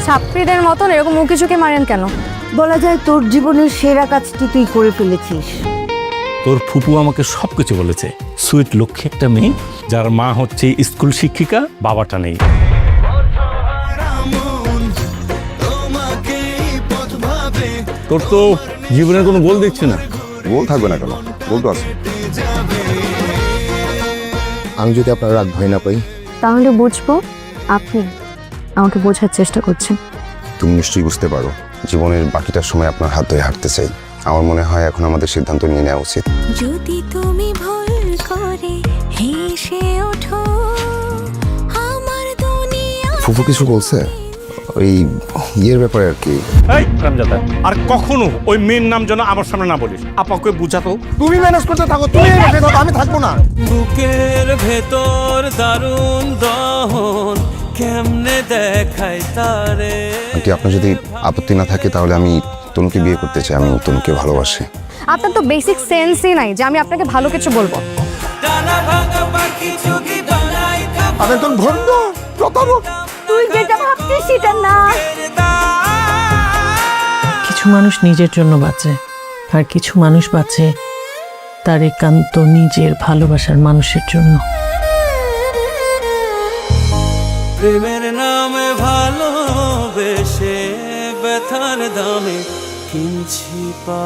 ছাত্রীদের মতন এরকম মুখে চুকে মারেন কেন? বলা যায় তোর জীবনের সেরা কাজটি তুই করে ফেলেছিস। তোর ফুপু আমাকে সবকিছু বলেছে। সুইট লক্ষ্যে একটা মেয়ে, যার মা হচ্ছে স্কুল শিক্ষিকা, বাবাটা নেই। তোর তো জীবনের কোনো গোল দেখছি না। গোল থাকবে না কেন? গোল তো আছে। আমি যদি আপনার রাগ ভয় না পাই, তাহলে বুঝবো আপনি আমাকে বোঝার চেষ্টা করছেন। তুমি নিশ্চয়ই বুঝতে পারো জীবনের বাকিটার সময় আপনার হাত ধরে হাঁটতে চাই। আমার মনে হয় এখন আমাদের সিদ্ধান্ত নিয়ে নেওয়া উচিত। যদি তুমি ভুল করে হেসে ওঠো আমার দুনিয়া। ফুফু কিছু বলছে ওই ইয়ের ব্যাপারে আর কি? এই রামজাদা, আর কখনো ওই মেয়ের নাম যেন আমার সামনে না বলিস। আপাকে বুঝাতো। তুমি ম্যানেজ করতে থাকো, তুমি আমি থাকবো না। বুকের ভেতর দারুণ দহন কেমনে দেখায় তারে। আন্টি, আপনার যদি আপত্তি না থাকে তাহলে আমি তনুকে বিয়ে করতে চাই। আমি তনুকে ভালোবাসি। আপনার তো বেসিক সেন্সই নাই যে আমি আপনাকে ভালো কিছু বলবো। ডানা ভাঙা পাখি চুকি বানাই আমি একজন ভণ্ড প্রতারক। তুই যেটা ভাবছিস সেটা না। কিছু মানুষ নিজের জন্য বাঁচে, আর কিছু মানুষ বাঁচে তার একান্ত নিজের ভালোবাসার মানুষের জন্য। প্রেমের নামে ভালোবেসে ব্যথার দামে কিনছি পা।